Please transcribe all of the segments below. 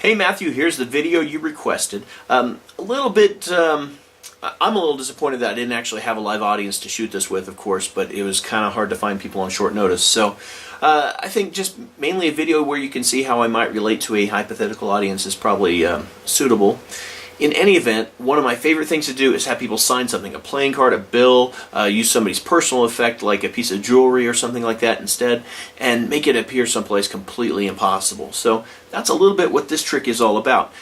Hey Matthew, here's the video you requested. I'm a little disappointed that I didn't actually have a live audience to shoot this with, of course, but it was kind of hard to find people on short notice. So I think just mainly a video where you can see how I might relate to a hypothetical audience is probably suitable. In any event, one of my favorite things to do is have people sign something, a playing card, a bill, use somebody's personal effect like a piece of jewelry or something like that instead, and make it appear someplace completely impossible. So that's a little bit what this trick is all about.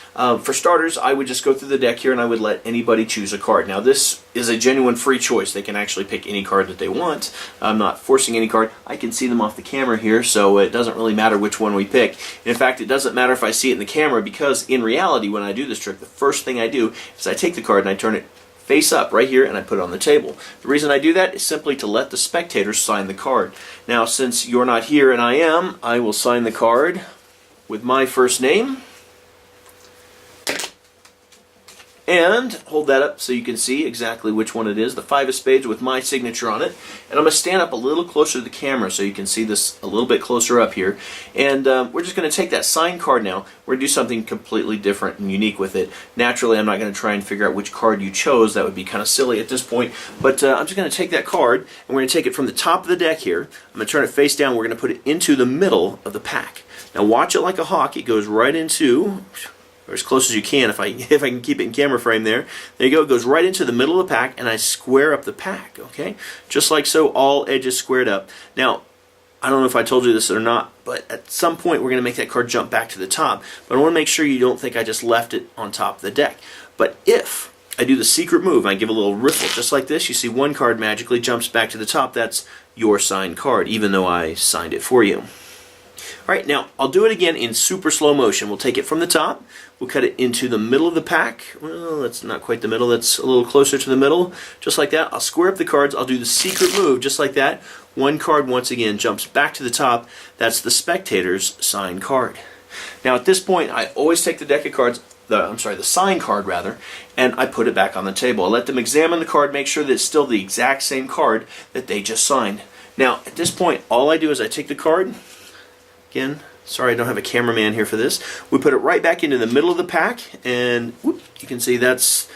For starters, I would just go through the deck here and I would let anybody choose a card. Now this is a genuine free choice. They can actually pick any card that they want. I'm not forcing any card. I can see them off the camera here, so it doesn't really matter which one we pick. In fact, it doesn't matter if I see it in the camera, because in reality when I do this trick, the first thing I do is I take the card and I turn it face up right here and I put it on the table. The reason I do that is simply to let the spectators sign the card. Now since you're not here and I am, I will sign the card with my first name and hold that up so you can see exactly which one it is. The 5 of spades with my signature on it. And I'm going to stand up a little closer to the camera so you can see this a little bit closer up here. And we're just going to take that signed card now. We're going to do something completely different and unique with it. Naturally, I'm not going to try and figure out which card you chose. That would be kind of silly at this point. But I'm just going to take that card and we're going to take it from the top of the deck here. I'm going to turn it face down. We're going to put it into the middle of the pack. Now watch it like a hawk. It goes right into, or as close as you can, if I can keep it in camera frame there. There you go. It goes right into the middle of the pack, and I square up the pack. Okay, just like so, all edges squared up. Now, I don't know if I told you this or not, but at some point we're going to make that card jump back to the top. But I want to make sure you don't think I just left it on top of the deck. But if I do the secret move, I give a little riffle just like this, you see one card magically jumps back to the top. That's your signed card, even though I signed it for you. Alright, now I'll do it again in super slow motion. We'll take it from the top, we'll cut it into the middle of the pack. Well, that's not quite the middle, that's a little closer to the middle. Just like that, I'll square up the cards, I'll do the secret move just like that. One card once again jumps back to the top. That's the spectator's signed card. Now at this point, I always take the deck of cards, the signed card rather, and I put it back on the table. I let them examine the card, make sure that it's still the exact same card that they just signed. Now at this point, all I do is I take the card. Again, sorry I don't have a cameraman here for this. We put it right back into the middle of the pack, and whoop, you can see that's,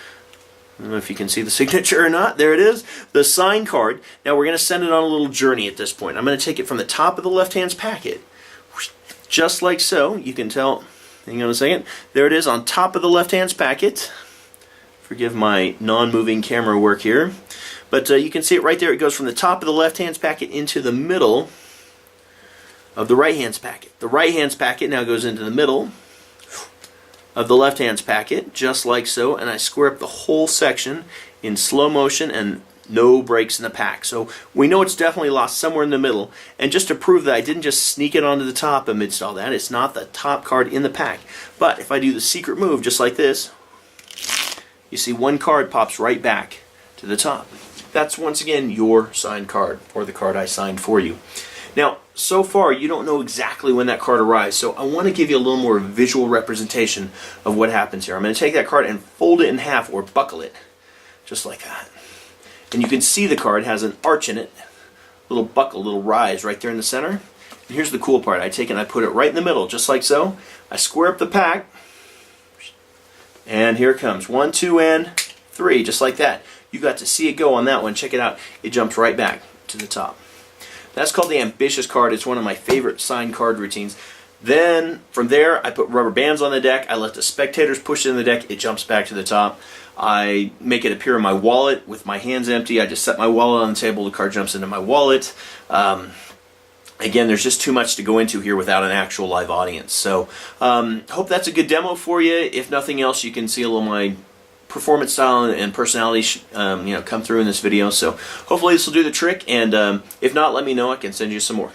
I don't know if you can see the signature or not. There it is, the signed card. Now we're going to send it on a little journey at this point. I'm going to take it from the top of the left hand's packet, just like so. You can tell, hang on a second, there it is on top of the left hand's packet. Forgive my non-moving camera work here. But you can see it right there. It goes from the top of the left hand's packet into the middle of the right hand's packet. The right hand's packet now goes into the middle of the left hand's packet, just like so, and I square up the whole section in slow motion and no breaks in the pack. So we know it's definitely lost somewhere in the middle, and just to prove that I didn't just sneak it onto the top amidst all that, it's not the top card in the pack. But if I do the secret move just like this, you see one card pops right back to the top. That's once again your signed card, or the card I signed for you. Now, so far you don't know exactly when that card arrives, so I want to give you a little more visual representation of what happens here. I'm going to take that card and fold it in half, or buckle it, just like that. And you can see the card has an arch in it, little buckle, little rise right there in the center. And here's the cool part. I take it and I put it right in the middle, just like so. I square up the pack, and here it comes. 1, 2, and 3, just like that. You got to see it go on that one. Check it out. It jumps right back to the top. That's called the ambitious card. It's one of my favorite signed card routines. Then from there I put rubber bands on the deck. I let the spectators push it in the deck. It jumps back to the top. I make it appear in my wallet with my hands empty. I just set my wallet on the table. The card jumps into my wallet. Again, there's just too much to go into here without an actual live audience. So hope that's a good demo for you. If nothing else, you can see a little of my performance style and personality come through in this video. So hopefully this will do the trick, and if not, let me know. I can send you some more.